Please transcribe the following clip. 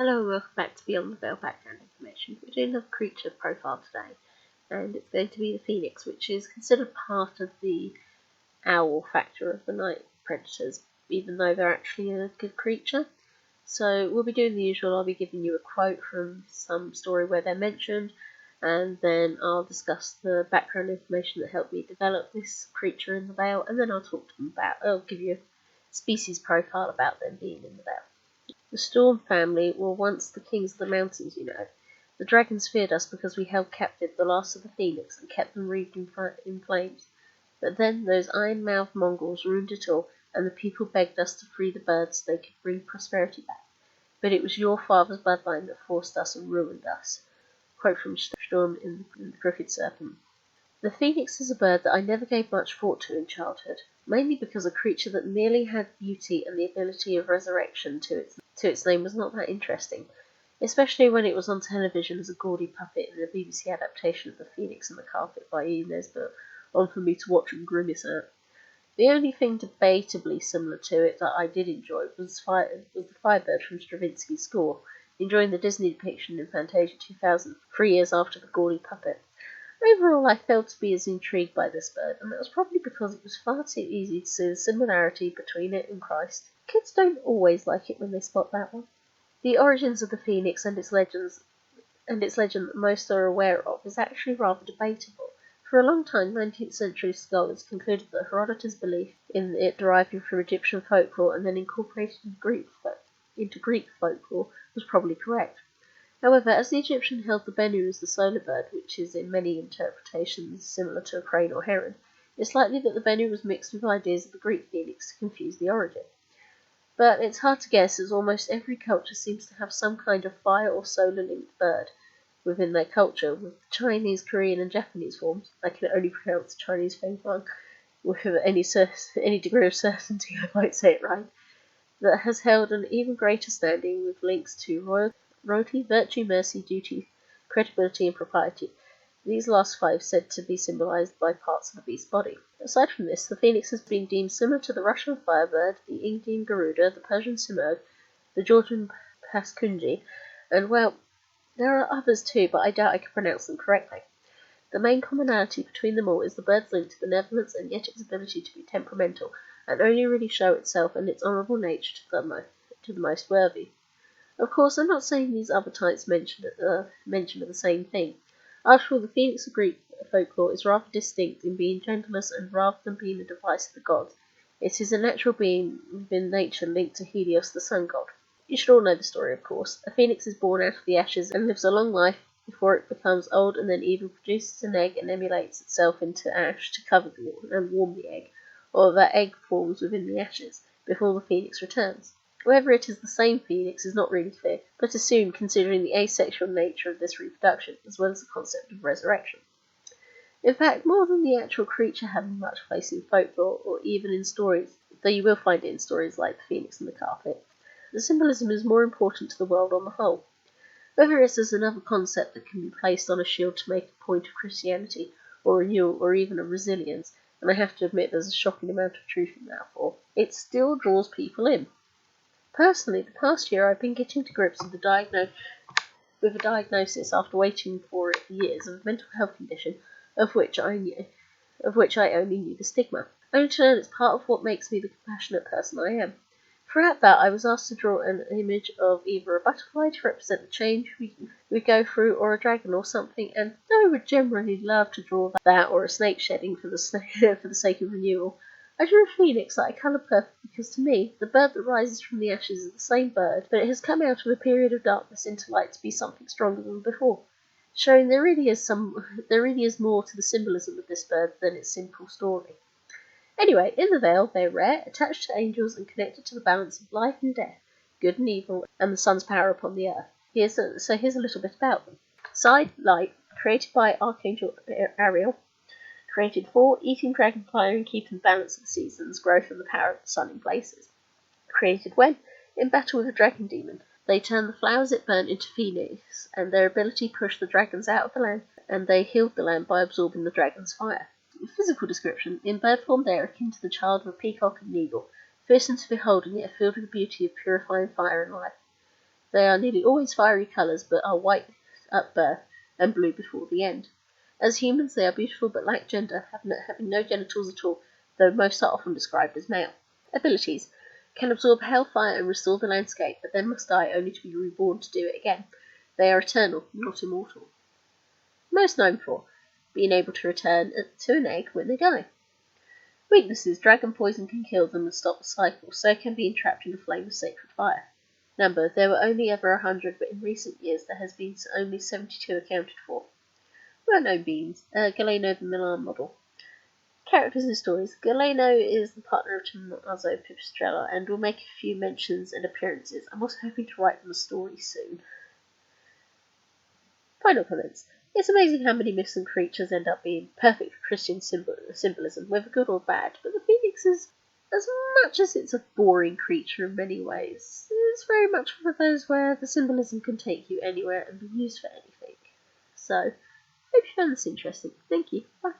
Hello and welcome back to Beyond the Veil background information. We're doing another creature profile today, and it's going to be the phoenix, which is considered part of the owl factor of the night predators, even though they're actually a good creature. So we'll be doing the usual. I'll be giving you a quote from some story where they're mentioned, and then I'll discuss the background information that helped me develop this creature in the Veil, and then I'll give you a species profile about them being in the Veil. The Storm family were once the kings of the mountains, you know. The dragons feared us because we held captive the last of the phoenix and kept them wreathed in flames. But then those iron-mouthed Mongols ruined it all, and the people begged us to free the birds so they could bring prosperity back. But it was your father's bloodline that forced us and ruined us. Quote from Storm in the Crooked Serpent. The phoenix is a bird that I never gave much thought to in childhood, mainly because a creature that merely had beauty and the ability of resurrection to its name was not that interesting, especially when it was on television as a gaudy puppet in the BBC adaptation of The Phoenix and the Carpet by Ian Nesbitt, on for me to watch and grimace at. The only thing debatably similar to it that I did enjoy was the Firebird from Stravinsky's score, enjoying the Disney depiction in Fantasia 2000, 3 years after the gaudy puppet. Overall, I failed to be as intrigued by this bird, and that was probably because it was far too easy to see the similarity between it and Christ. Kids don't always like it when they spot that one. The origins of the phoenix and its legend that most are aware of is actually rather debatable. For a long time, 19th century scholars concluded that Herodotus' belief in it deriving from Egyptian folklore and then incorporated into Greek folklore was probably correct. However, as the Egyptian held the Bennu as the solar bird, which is in many interpretations similar to a crane or heron, it's likely that the Bennu was mixed with ideas of the Greek phoenix to confuse the origin. But it's hard to guess, as almost every culture seems to have some kind of fire or solar-linked bird within their culture, with the Chinese, Korean and Japanese forms. I can only pronounce the Chinese thing wrong, with any degree of certainty I might say it right, that has held an even greater standing with links to royalty, virtue, mercy, duty, credibility and propriety. These last 5 said to be symbolized by parts of the beast's body. Aside from this, the phoenix has been deemed similar to the Russian firebird, the Indian garuda, the Persian simurgh, the Georgian paskunji, and well, there are others too, but I doubt I can pronounce them correctly. The main commonality between them all is the bird's link to benevolence and yet its ability to be temperamental, and only really show itself and its honourable nature to the most worthy. Of course, I'm not saying these other types mentioned are the same thing. After all, the phoenix of Greek folklore is rather distinct in being gentlest, and rather than being a device of the gods, it is a natural being within nature linked to Helios, the sun god. You should all know the story, of course. A phoenix is born out of the ashes and lives a long life before it becomes old, and then either produces an egg and emulates itself into ash to cover and warm the egg, or that egg forms within the ashes before the phoenix returns. Whether it is the same phoenix is not really clear, but assumed considering the asexual nature of this reproduction, as well as the concept of resurrection. In fact, more than the actual creature having much place in folklore, or even in stories, though you will find it in stories like The Phoenix and the Carpet, the symbolism is more important to the world on the whole. Whether it is another concept that can be placed on a shield to make a point of Christianity, or renewal, or even of resilience, and I have to admit there's a shocking amount of truth in that for, it still draws people in. Personally, the past year I've been getting to grips with a diagnosis after waiting for it for years of a mental health condition of which I only knew the stigma, only to learn it's part of what makes me the compassionate person I am. Throughout that, I was asked to draw an image of either a butterfly to represent the change we go through, or a dragon or something, and though I would generally love to draw that or a snake shedding for the sake of renewal, I drew a phoenix that I coloured perfectly because to me, the bird that rises from the ashes is the same bird, but it has come out of a period of darkness into light to be something stronger than before, showing there really is more to the symbolism of this bird than its simple story. Anyway, in the Veil, they're rare, attached to angels and connected to the balance of life and death, good and evil, and the sun's power upon the earth. Here's a little bit about them. Side, light, created by Archangel Ariel, created for eating dragonfire and keeping the balance of the seasons, growth and the power of the sun in places. Created when, in battle with a dragon demon, they turn the flowers it burnt into phoenix, and their ability pushed the dragons out of the land, and they healed the land by absorbing the dragon's fire. Physical description. In bird form they are akin to the child of a peacock and an eagle, fearsome to beholding yet filled with the beauty of purifying fire and life. They are nearly always fiery colours, but are white at birth and blue before the end. As humans, they are beautiful but lack gender, having no genitals at all, though most are often described as male. Abilities: can absorb hellfire and restore the landscape, but then must die only to be reborn to do it again. They are eternal, not immortal. Most known for being able to return to an egg when they die. Weaknesses: dragon poison can kill them and stop the cycle, so can being trapped in a flame of sacred fire. Number: there were only ever 100, but in recent years there has been only 72 accounted for. Well-known beings: Galeno the Milan model. Characters and stories: Galeno is the partner of Tommaso Pipistrello and will make a few mentions and appearances. I'm also hoping to write them a story soon. Final comments. It's amazing how many myths and creatures end up being perfect Christian symbolism, whether good or bad, but the phoenix is, as much as it's a boring creature in many ways, it's very much one of those where the symbolism can take you anywhere and be used for anything. So, hope you found this interesting. Thank you. Bye.